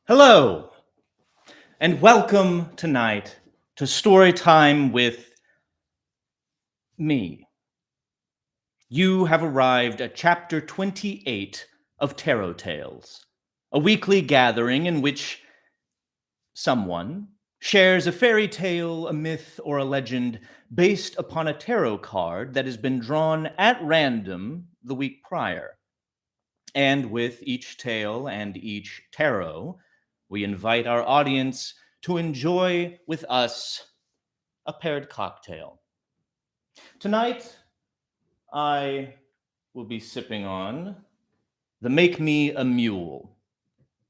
Hello, and welcome tonight to Storytime with me. You have arrived at chapter 28 of Tarot Tales, a weekly gathering in which someone shares a fairy tale, a myth, or a legend based upon a tarot card that has been drawn at random the week prior. And with each tale and each tarot, we invite our audience to enjoy with us a paired cocktail. Tonight, I will be sipping on the Make Me a Mule,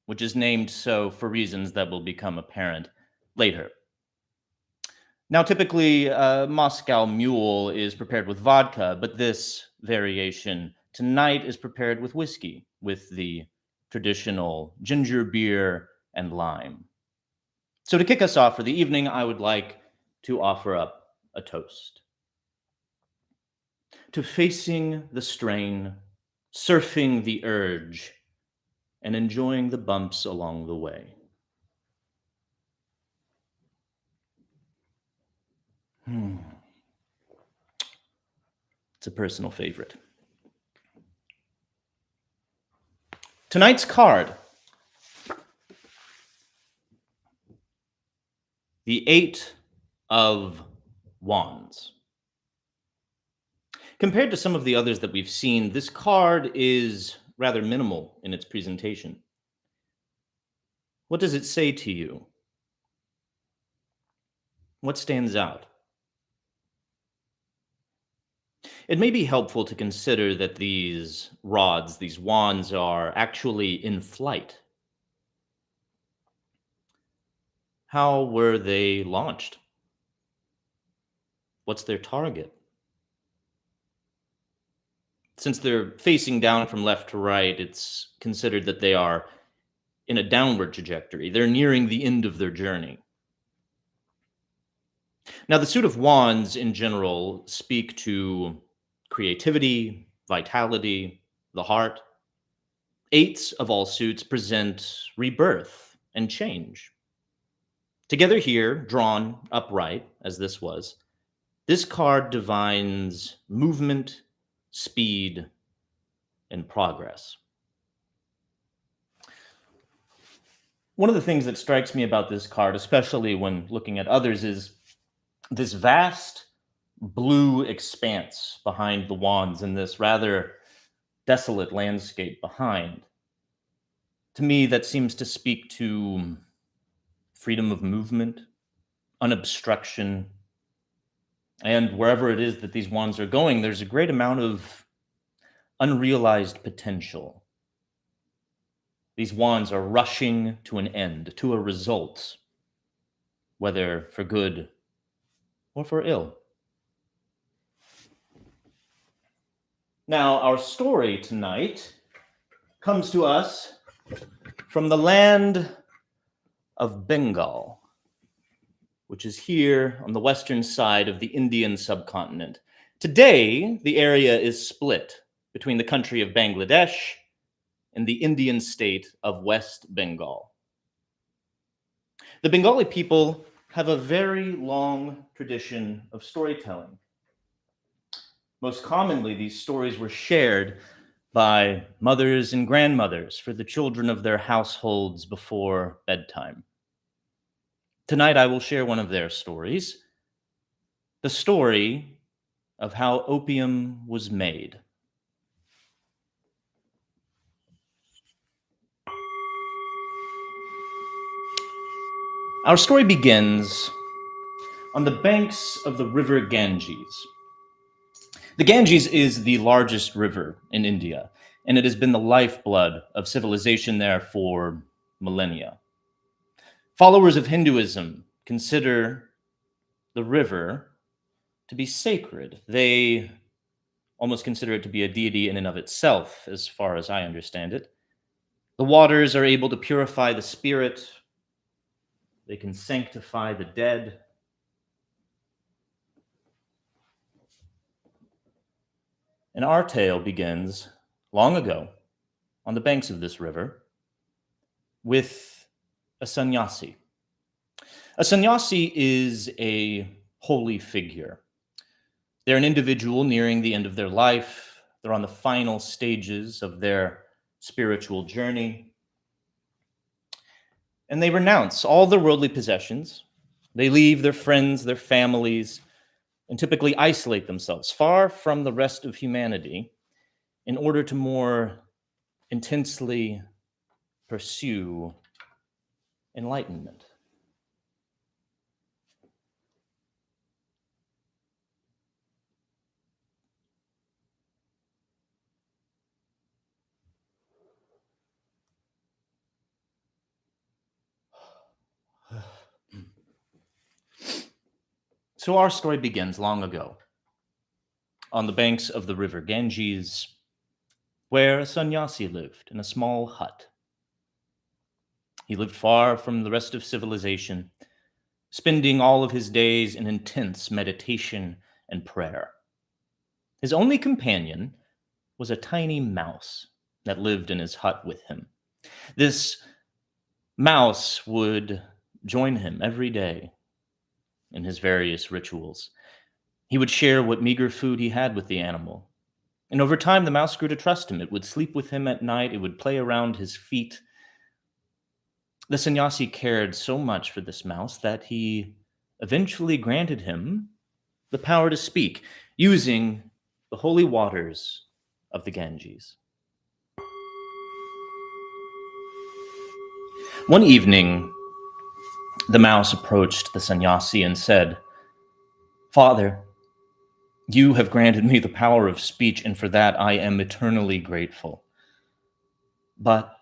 which is named so for reasons that will become apparent later. Now, typically, Moscow Mule is prepared with vodka, but this variation tonight is prepared with whiskey, with the traditional ginger beer and lime. So to kick us off for the evening, I would like to offer up a toast to facing the strain, surfing the urge, and enjoying the bumps along the way. It's a personal favorite. Tonight's card, the Eight of Wands. Compared to some of the others that we've seen, this card is rather minimal in its presentation. What does it say to you? What stands out? It may be helpful to consider that these rods, these wands, are actually in flight. How were they launched? What's their target? Since they're facing down from left to right, it's considered that they are in a downward trajectory. They're nearing the end of their journey. Now, the suit of wands in general speak to creativity, vitality, the heart. Eights of all suits present rebirth and change. Together here, drawn upright, as this was, this card divines movement, speed, and progress. One of the things that strikes me about this card, especially when looking at others, is this vast blue expanse behind the wands and this rather desolate landscape behind. To me, that seems to speak to freedom of movement, unobstruction, and wherever it is that these wands are going, there's a great amount of unrealized potential. These wands are rushing to an end, to a result, whether for good or for ill. Now, our story tonight comes to us from the land of Bengal, which is here on the western side of the Indian subcontinent. Today, the area is split between the country of Bangladesh and the Indian state of West Bengal. The Bengali people have a very long tradition of storytelling. Most commonly, these stories were shared by mothers and grandmothers for the children of their households before bedtime. Tonight, I will share one of their stories, the story of how opium was made. Our story begins on the banks of the river Ganges. The Ganges is the largest river in India, and it has been the lifeblood of civilization there for millennia. Followers of Hinduism consider the river to be sacred. They almost consider it to be a deity in and of itself, as far as I understand it. The waters are able to purify the spirit. They can sanctify the dead. And our tale begins long ago on the banks of this river with a sannyasi. A sannyasi is a holy figure. They're an individual nearing the end of their life. They're on the final stages of their spiritual journey. And they renounce all their worldly possessions. They leave their friends, their families, and typically isolate themselves far from the rest of humanity in order to more intensely pursue enlightenment. So our story begins long ago, on the banks of the river Ganges, where a sannyasi lived in a small hut. He lived far from the rest of civilization, spending all of his days in intense meditation and prayer. His only companion was a tiny mouse that lived in his hut with him. This mouse would join him every day in his various rituals. He would share what meager food he had with the animal. And over time, the mouse grew to trust him. It would sleep with him at night, it would play around his feet. The sannyasi cared so much for this mouse that he eventually granted him the power to speak using the holy waters of the Ganges. One evening, the mouse approached the sannyasi and said, "Father, you have granted me the power of speech, and for that I am eternally grateful. But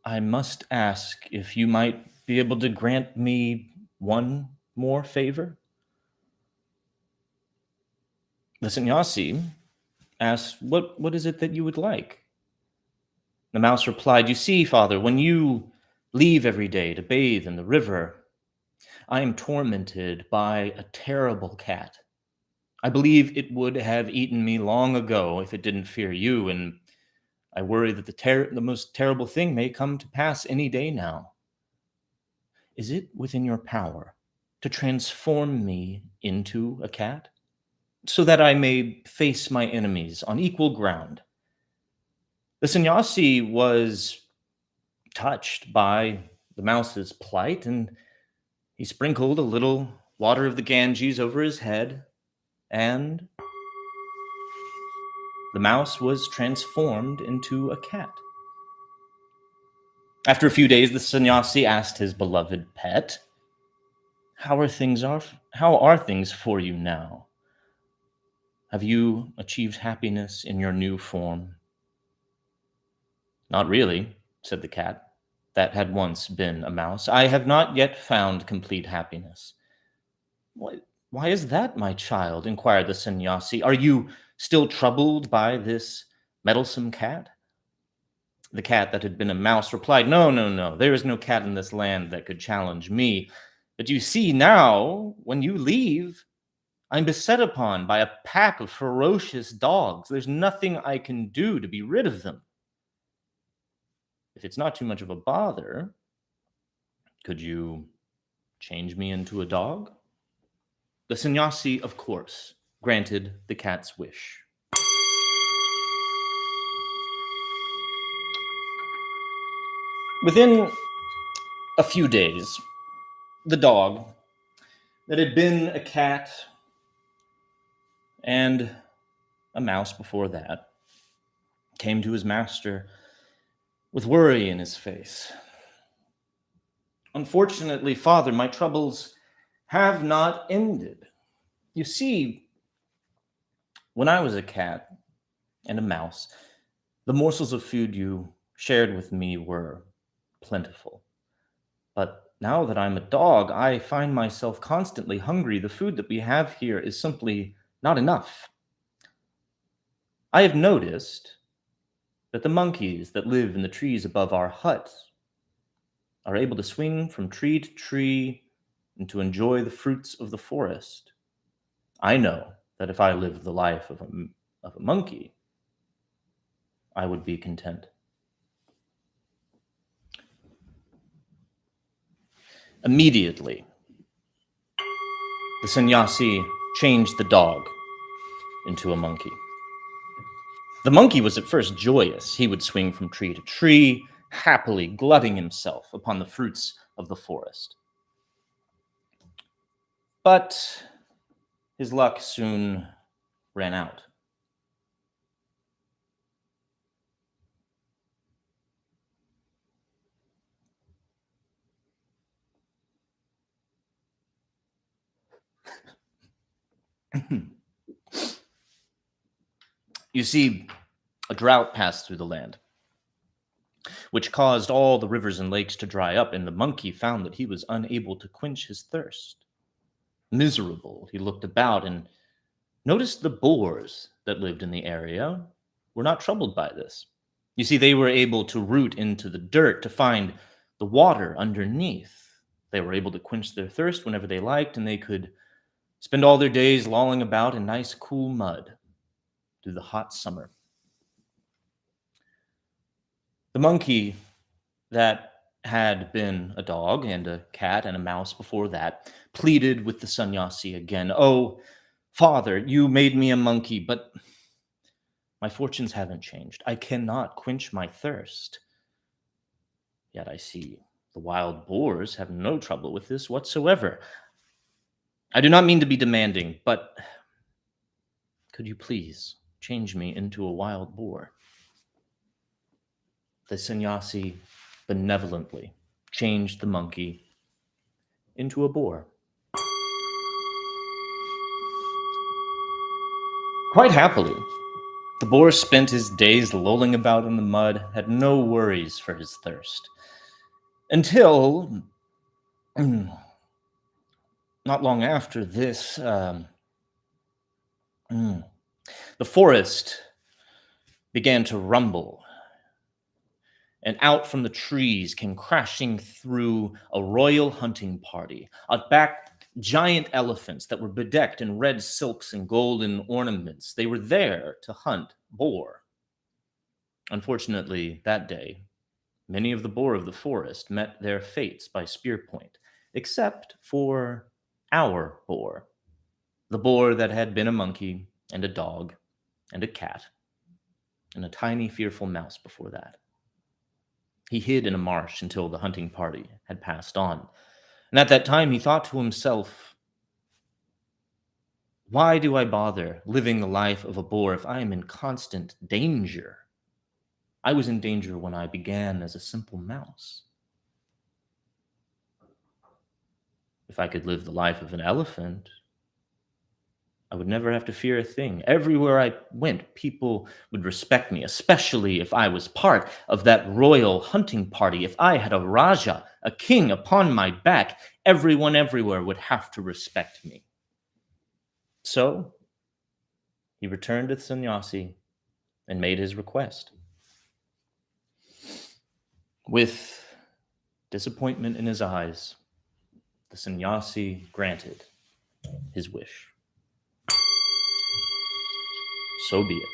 I must ask if you might be able to grant me one more favor." The sannyasi asked, What is it that you would like? The mouse replied, "You see, Father, when you leave every day to bathe in the river, I am tormented by a terrible cat. I believe it would have eaten me long ago if it didn't fear you, and I worry that the most terrible thing may come to pass any day now. Is it within your power to transform me into a cat, so that I may face my enemies on equal ground?" The sannyasi was touched by the mouse's plight, and he sprinkled a little water of the Ganges over his head, and the mouse was transformed into a cat. After a few days, the sannyasi asked his beloved pet, How are things for you now? Have you achieved happiness in your new form?" "Not really," said the cat, that had once been a mouse. "I have not yet found complete happiness." Why is that, my child?" inquired the sannyasi. "Are you still troubled by this meddlesome cat?" The cat that had been a mouse replied, "No, no, no. There is no cat in this land that could challenge me. But you see now, when you leave, I'm beset upon by a pack of ferocious dogs. There's nothing I can do to be rid of them. If it's not too much of a bother, could you change me into a dog?" The sannyasi, of course, granted the cat's wish. Within a few days, the dog that had been a cat and a mouse before that came to his master with worry in his face. "Unfortunately, Father, my troubles have not ended. You see, when I was a cat and a mouse, the morsels of food you shared with me were plentiful. But now that I'm a dog, I find myself constantly hungry. The food that we have here is simply not enough. I have noticed that the monkeys that live in the trees above our hut are able to swing from tree to tree and to enjoy the fruits of the forest. I know that if I lived the life of a monkey, I would be content." Immediately, the sannyasi changed the dog into a monkey. The monkey was at first joyous. He would swing from tree to tree, happily glutting himself upon the fruits of the forest. But his luck soon ran out. You see, a drought passed through the land, which caused all the rivers and lakes to dry up, and the monkey found that he was unable to quench his thirst. Miserable, he looked about and noticed the boars that lived in the area were not troubled by this. You see, they were able to root into the dirt to find the water underneath. They were able to quench their thirst whenever they liked, and they could spend all their days lolling about in nice, cool mud through the hot summer. The monkey that had been a dog and a cat and a mouse before that pleaded with the sannyasi again. "Oh, Father, you made me a monkey, but my fortunes haven't changed. I cannot quench my thirst. Yet I see the wild boars have no trouble with this whatsoever. I do not mean to be demanding, but could you please change me into a wild boar?" The sannyasi benevolently changed the monkey into a boar. Quite happily, the boar spent his days lolling about in the mud, had no worries for his thirst. Until, not long after this, the forest began to rumble, and out from the trees came crashing through a royal hunting party, giant elephants that were bedecked in red silks and golden ornaments. They were there to hunt boar. Unfortunately, that day, many of the boar of the forest met their fates by spear point, except for our boar, the boar that had been a monkey and a dog and a cat and a tiny, fearful mouse before that. He hid in a marsh until the hunting party had passed on. And at that time, he thought to himself, "Why do I bother living the life of a boar if I am in constant danger? I was in danger when I began as a simple mouse. If I could live the life of an elephant, I would never have to fear a thing. Everywhere I went, people would respect me, especially if I was part of that royal hunting party. If I had a Raja, a king upon my back, everyone everywhere would have to respect me." So he returned to the sannyasi and made his request. With disappointment in his eyes, the sannyasi granted his wish. So be it.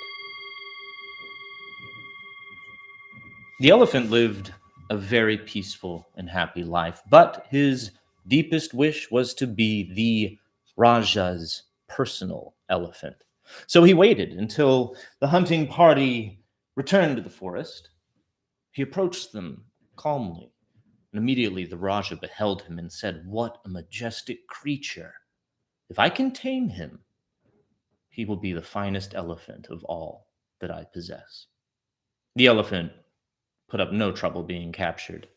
The elephant lived a very peaceful and happy life, but his deepest wish was to be the Raja's personal elephant. So he waited until the hunting party returned to the forest. He approached them calmly, and immediately the Raja beheld him and said, "What a majestic creature! If I can tame him, he will be the finest elephant of all that I possess." The elephant put up no trouble being captured,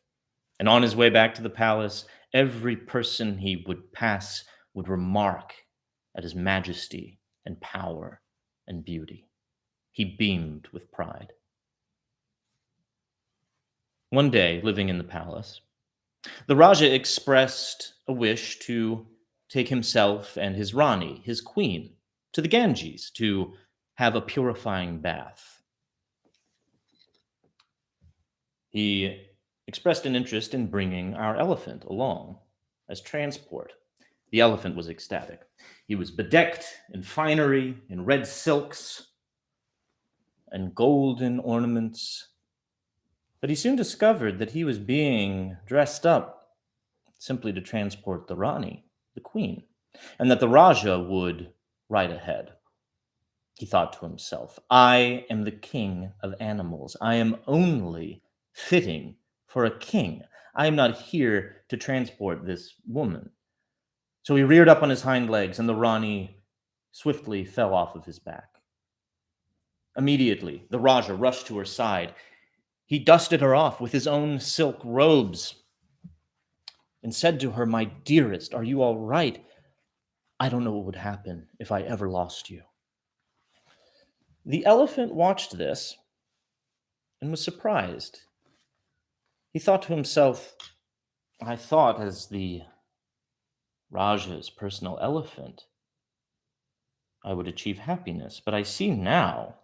and on his way back to the palace, every person he would pass would remark at his majesty and power and beauty. He beamed with pride. One day, living in the palace, the Raja expressed a wish to take himself and his Rani, his queen, to the Ganges to have a purifying bath. He expressed an interest in bringing our elephant along as transport. The elephant was ecstatic. He was bedecked in finery, in red silks, and golden ornaments. But he soon discovered that he was being dressed up simply to transport the Rani, the queen, and that the Raja would ride ahead. He thought to himself, I am the king of animals. I am only fitting for a king. I am not here to transport this woman. So he reared up on his hind legs, and the Rani swiftly fell off of his back. Immediately, the Raja rushed to her side. He dusted her off with his own silk robes and said to her, My dearest, are you all right? I don't know what would happen if I ever lost you. The elephant watched this and was surprised. He thought to himself, I thought as the Raja's personal elephant, I would achieve happiness, but I see now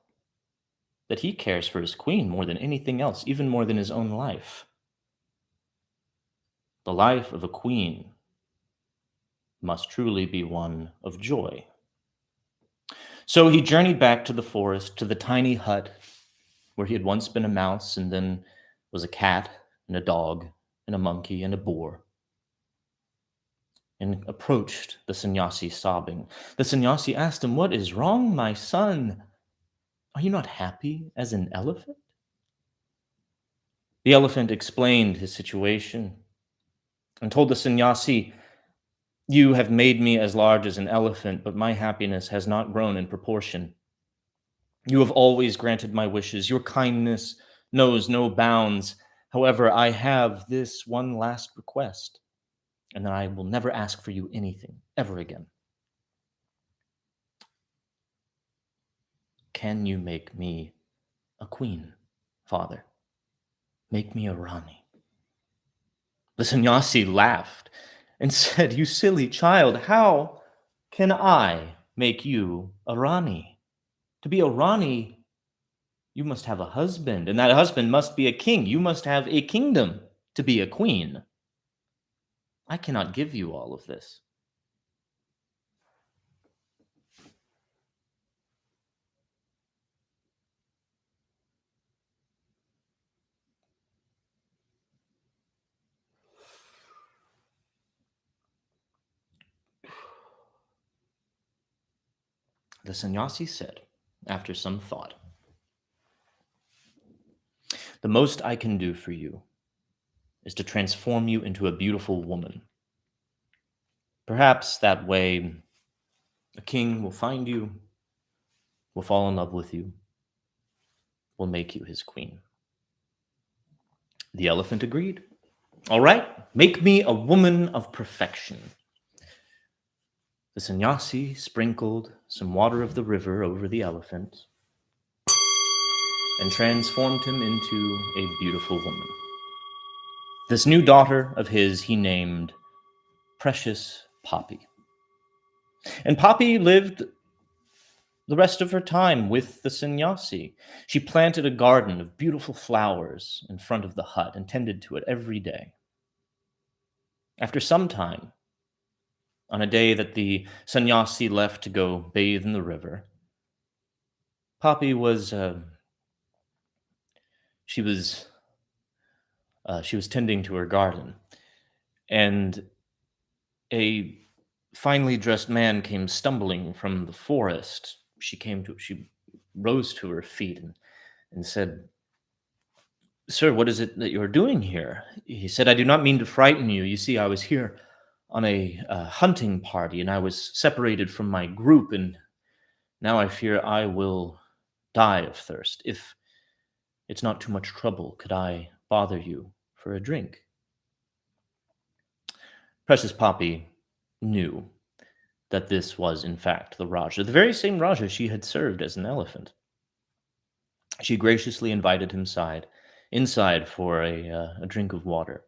that he cares for his queen more than anything else, even more than his own life. The life of a queen must truly be one of joy. So he journeyed back to the forest, to the tiny hut where he had once been a mouse and then was a cat and a dog and a monkey and a boar, and approached the sannyasi sobbing. The sannyasi asked him, What is wrong, my son? Are you not happy as an elephant? The elephant explained his situation and told the sannyasi, You have made me as large as an elephant, but my happiness has not grown in proportion. You have always granted my wishes. Your kindness knows no bounds. However, I have this one last request, and then I will never ask for you anything ever again. Can you make me a queen, father? Make me a Rani. The sannyasi laughed and said, You silly child, how can I make you a Rani? To be a Rani, you must have a husband, and that husband must be a king. You must have a kingdom to be a queen. I cannot give you all of this. The sannyasi said, after some thought, The most I can do for you is to transform you into a beautiful woman. Perhaps that way a king will find you, will fall in love with you, will make you his queen. The elephant agreed. All right, make me a woman of perfection. The sannyasi sprinkled some water of the river over the elephant and transformed him into a beautiful woman. This new daughter of his he named Precious Poppy. And Poppy lived the rest of her time with the sannyasi. She planted a garden of beautiful flowers in front of the hut and tended to it every day. After some time, on a day that the sannyasi left to go bathe in the river, Poppy was she was tending to her garden, and a finely dressed man came stumbling from the forest. She rose to her feet and said, Sir, what is it that you're doing here? He said, I do not mean to frighten you. You see, I was here on a hunting party, and I was separated from my group, and now I fear I will die of thirst. If it's not too much trouble, could I bother you for a drink? Precious Poppy knew that this was, in fact, the Raja, the very same Raja she had served as an elephant. She graciously invited him inside for a drink of water.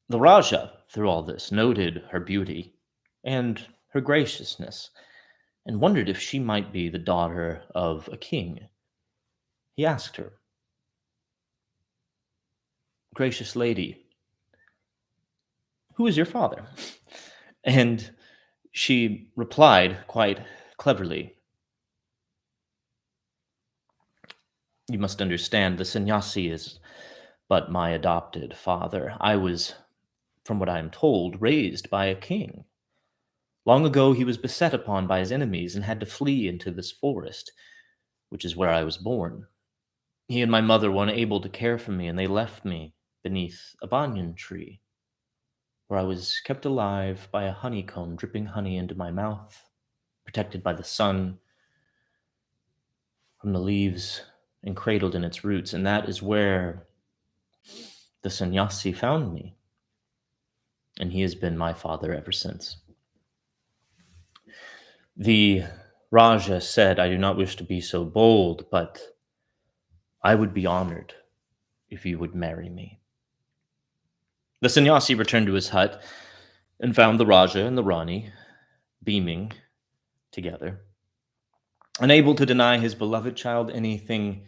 The Raja, through all this, noted her beauty and her graciousness and wondered if she might be the daughter of a king. He asked her, Gracious lady, who is your father? And she replied quite cleverly, You must understand, the sannyasi is but my adopted father. I was from what I am told, raised by a king. Long ago, he was beset upon by his enemies and had to flee into this forest, which is where I was born. He and my mother were unable to care for me, and they left me beneath a banyan tree, where I was kept alive by a honeycomb dripping honey into my mouth, protected by the sun from the leaves and cradled in its roots. And that is where the sannyasi found me, and he has been my father ever since. The Raja said, "I do not wish to be so bold, but I would be honored if you would marry me." The sannyasi returned to his hut and found the Raja and the Rani beaming together. Unable to deny his beloved child anything,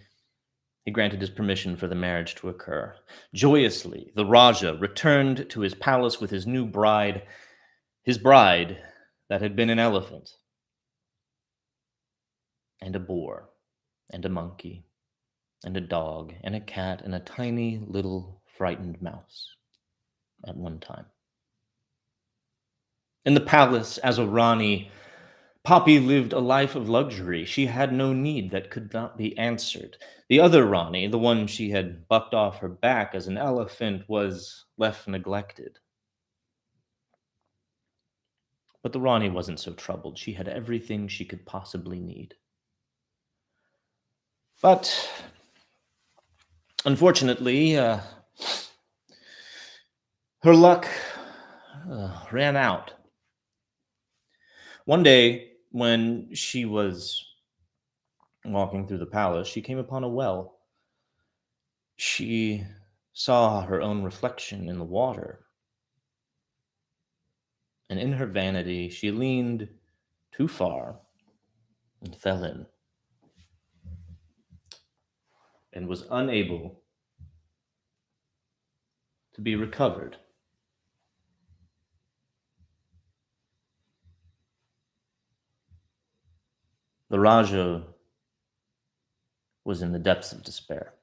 he granted his permission for the marriage to occur. Joyously, the Raja returned to his palace with his new bride, his bride that had been an elephant, and a boar, and a monkey, and a dog, and a cat, and a tiny little frightened mouse at one time. In the palace, as a Rani, Poppy lived a life of luxury. She had no need that could not be answered. The other Rani, the one she had bucked off her back as an elephant, was left neglected. But the Rani wasn't so troubled. She had everything she could possibly need. But unfortunately, her luck ran out. One day, when she was walking through the palace, she came upon a well. She saw her own reflection in the water, and in her vanity, she leaned too far and fell in, and was unable to be recovered. The Raja was in the depths of despair.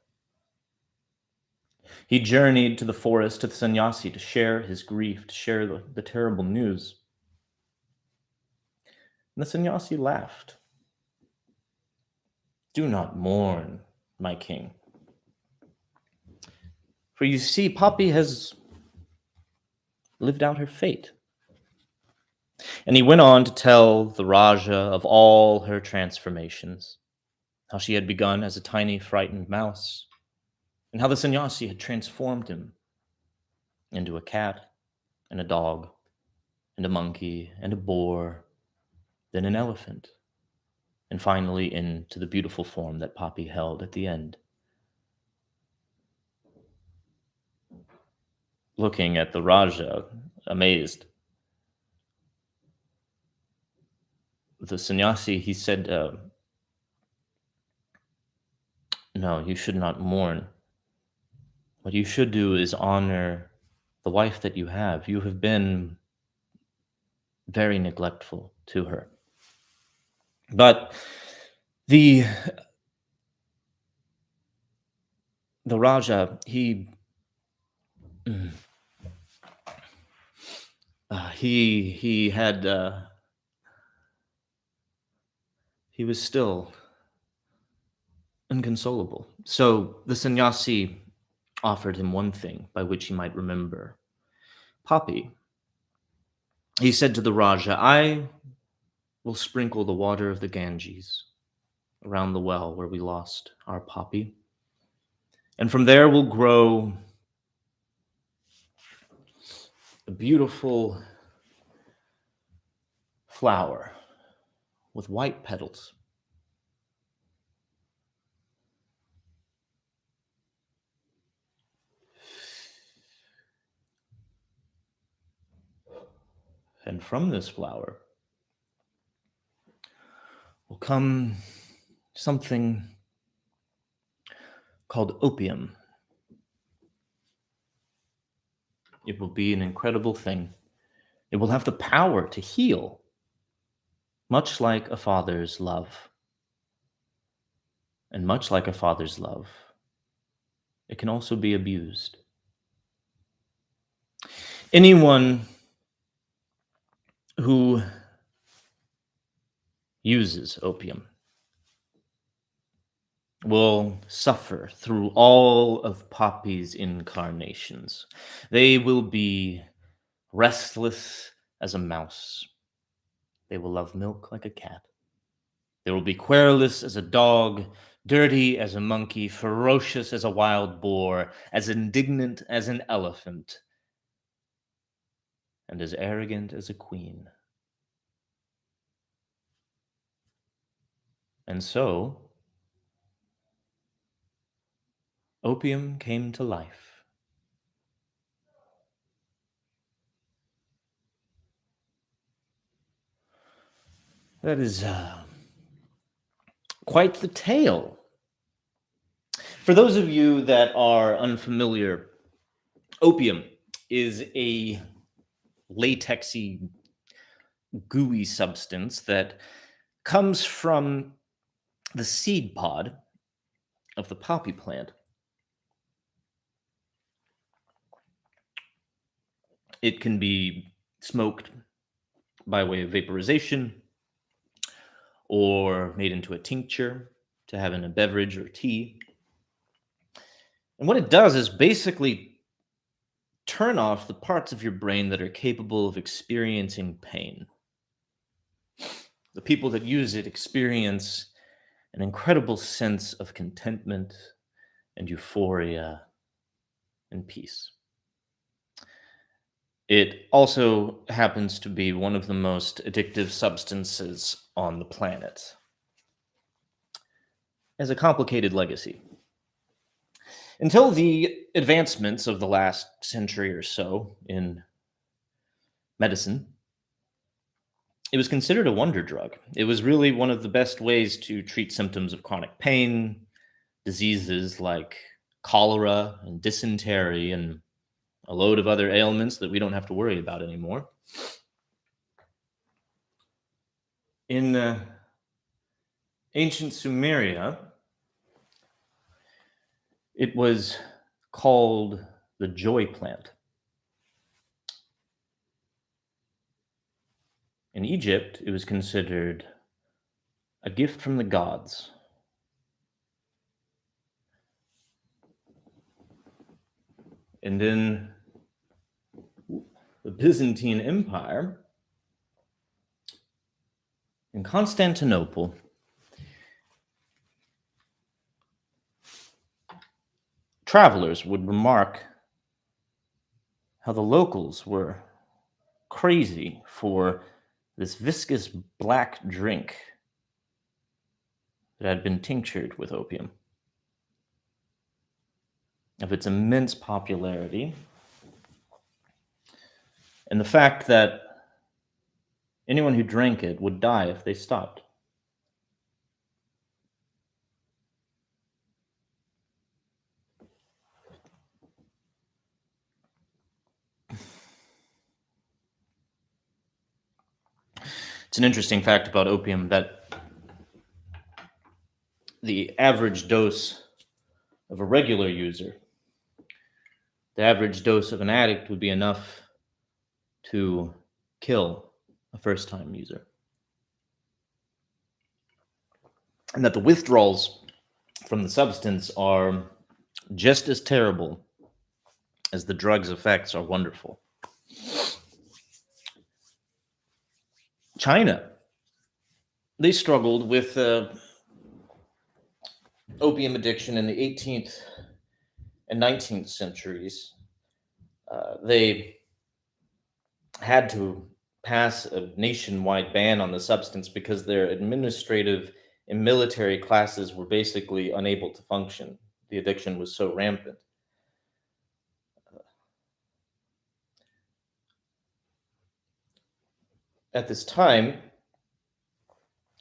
He journeyed to the forest to the sannyasi to share his grief, to share the terrible news. And the sannyasi laughed. "Do not mourn, my king. For you see, Poppy has lived out her fate." And he went on to tell the Raja of all her transformations, how she had begun as a tiny, frightened mouse, and how the sannyasi had transformed him into a cat, and a dog, and a monkey, and a boar, then an elephant, and finally into the beautiful form that Poppy held at the end. Looking at the Raja, amazed, the sannyasi, he said, "No, you should not mourn. What you should do is honor the wife that you have. You have been very neglectful to her." But the Raja, he had he was still inconsolable. So the sannyasi offered him one thing by which he might remember Poppy. He said to the Raja, "I will sprinkle the water of the Ganges around the well where we lost our Poppy, and from there will grow a beautiful flower with white petals. And from this flower will come something called opium. It will be an incredible thing. It will have the power to heal, much like a father's love. And much like a father's love, it can also be abused. Anyone who uses opium will suffer through all of Poppy's incarnations. They will be restless as a mouse. They will love milk like a cat. They will be querulous as a dog, dirty as a monkey, ferocious as a wild boar, as indignant as an elephant, and as arrogant as a queen. And so, opium came to life. That is quite the tale. For those of you that are unfamiliar, opium is a latexy, gooey substance that comes from the seed pod of the poppy plant. It can be smoked by way of vaporization or made into a tincture to have in a beverage or tea. And what it does is basically turn off the parts of your brain that are capable of experiencing pain. The people that use it experience an incredible sense of contentment and euphoria and peace. It also happens to be one of the most addictive substances on the planet. It has a complicated legacy. Until the advancements of the last century or so in medicine, it was considered a wonder drug. It was really one of the best ways to treat symptoms of chronic pain, diseases like cholera and dysentery, and a load of other ailments that we don't have to worry about anymore. In ancient Sumeria, it was called the joy plant. In Egypt, it was considered a gift from the gods. And in the Byzantine Empire, in Constantinople, travelers would remark how the locals were crazy for this viscous black drink that had been tinctured with opium. Of its immense popularity, and the fact that anyone who drank it would die if they stopped. It's an interesting fact about opium that the average dose of a regular user, the average dose of an addict would be enough to kill a first-time user. And that the withdrawals from the substance are just as terrible as the drug's effects are wonderful. China, they struggled with opium addiction in the 18th and 19th centuries. They had to pass a nationwide ban on the substance because their administrative and military classes were basically unable to function. The addiction was so rampant. At this time,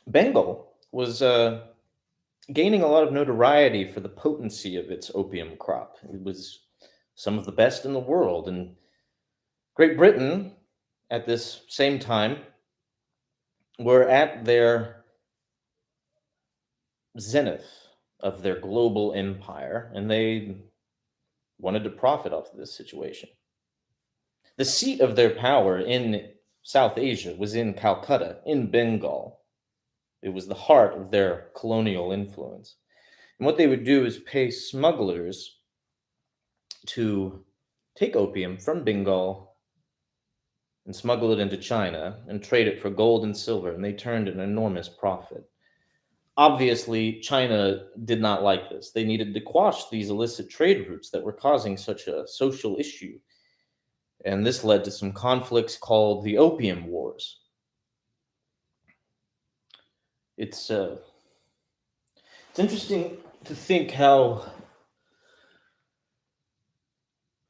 Bengal was gaining a lot of notoriety for the potency of its opium crop. It was some of the best in the world. And Great Britain, at this same time, were at their zenith of their global empire, and they wanted to profit off of this situation. The seat of their power in South Asia was in Calcutta, in Bengal. It was the heart of their colonial influence. And what they would do is pay smugglers to take opium from Bengal and smuggle it into China and trade it for gold and silver, and they turned an enormous profit. Obviously, China did not like this. They needed to quash these illicit trade routes that were causing such a social issue. And this led to some conflicts called the Opium Wars. It's uh, it's interesting to think how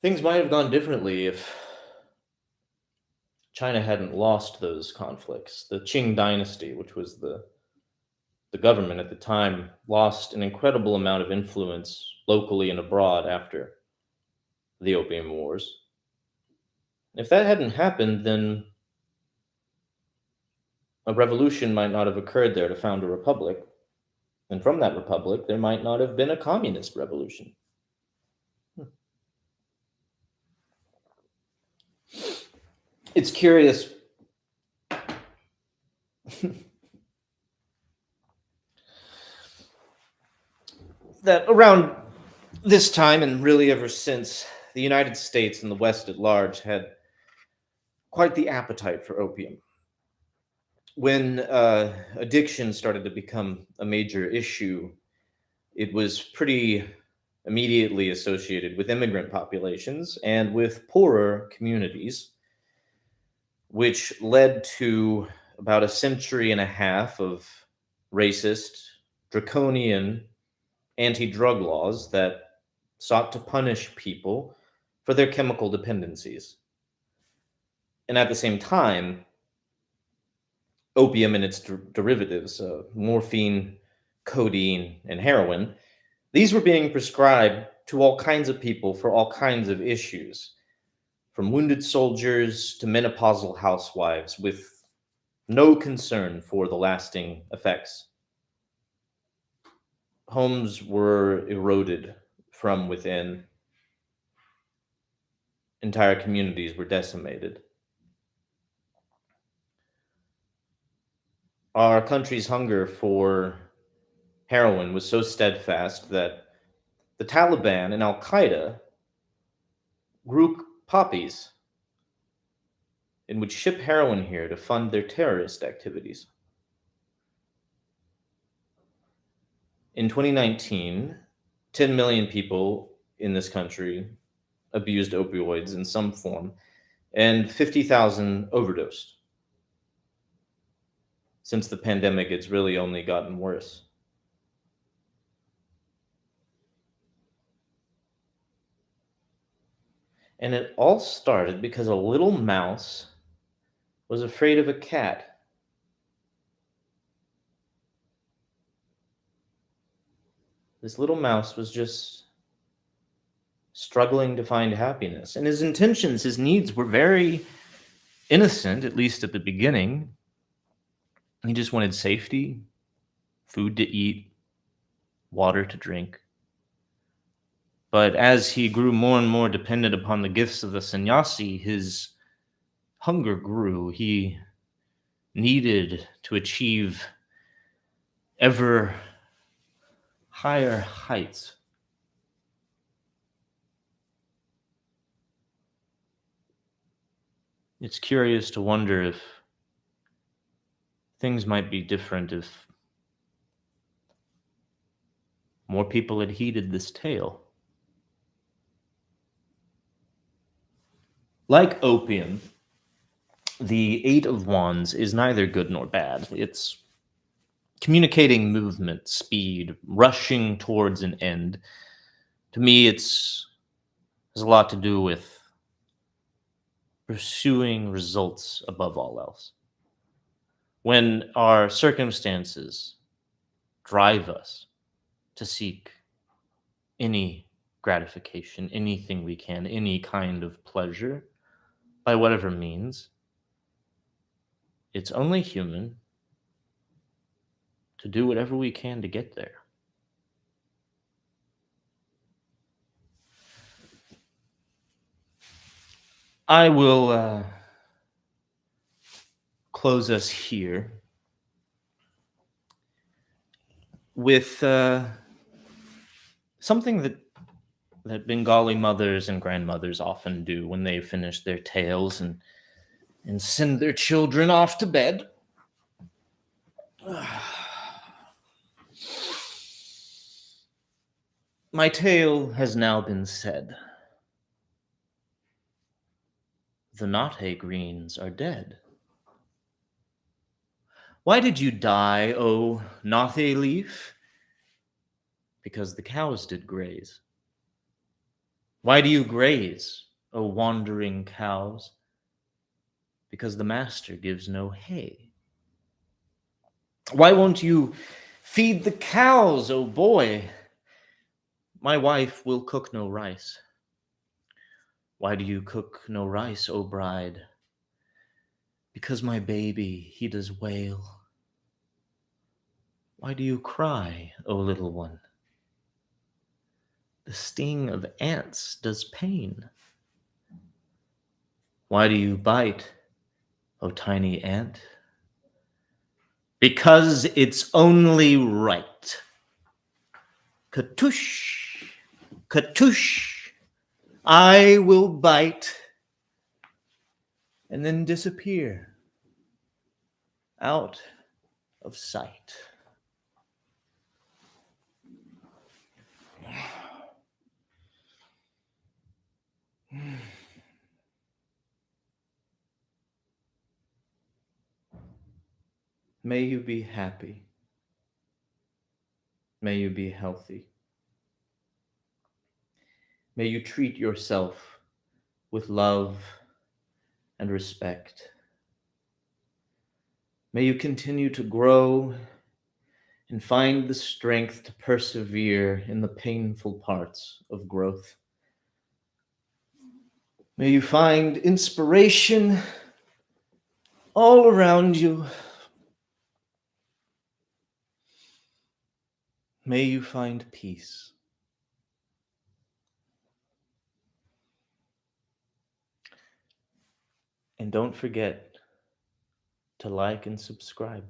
things might have gone differently if China hadn't lost those conflicts. The Qing dynasty, which was the government at the time, lost an incredible amount of influence locally and abroad after the Opium Wars. If that hadn't happened, then a revolution might not have occurred there to found a republic. And from that republic, there might not have been a communist revolution. It's curious that around this time, and really ever since, the United States and the West at large had quite the appetite for opium. When addiction started to become a major issue, it was pretty immediately associated with immigrant populations and with poorer communities, which led to about a century and a half of racist, draconian anti drug laws that sought to punish people for their chemical dependencies. And at the same time, opium and its derivatives, morphine, codeine, and heroin, these were being prescribed to all kinds of people for all kinds of issues, from wounded soldiers to menopausal housewives with no concern for the lasting effects. Homes were eroded from within, entire communities were decimated. Our country's hunger for heroin was so steadfast that the Taliban and Al Qaeda grew poppies and would ship heroin here to fund their terrorist activities. In 2019, 10 million people in this country abused opioids in some form, and 50,000 overdosed. Since the pandemic, it's really only gotten worse. And it all started because a little mouse was afraid of a cat. This little mouse was just struggling to find happiness. And his intentions, his needs were very innocent, at least at the beginning. He just wanted safety, food to eat, water to drink. But as he grew more and more dependent upon the gifts of the sannyasi, his hunger grew. He needed to achieve ever higher heights. It's curious to wonder if things might be different if more people had heeded this tale. Like opium, the Eight of Wands is neither good nor bad. It's communicating movement, speed, rushing towards an end. To me, has a lot to do with pursuing results above all else. When our circumstances drive us to seek any gratification, anything we can, any kind of pleasure, by whatever means, it's only human to do whatever we can to get there. I will close us here with something that Bengali mothers and grandmothers often do when they finish their tales and send their children off to bed. My tale has now been said. The Nate Greens are dead. Why did you die, O Nate Leaf? Because the cows did graze. Why do you graze, O wandering cows? Because the master gives no hay. Why won't you feed the cows, O boy? My wife will cook no rice. Why do you cook no rice, O bride? Because my baby, he does wail. Why do you cry, O little one? The sting of ants does pain. Why do you bite, O tiny ant? Because it's only right. Katoosh, katoosh, I will bite and then disappear out of sight. May you be happy. May you be healthy. May you treat yourself with love and respect. May you continue to grow and find the strength to persevere in the painful parts of growth. May you find inspiration all around you. May you find peace. And don't forget to like and subscribe.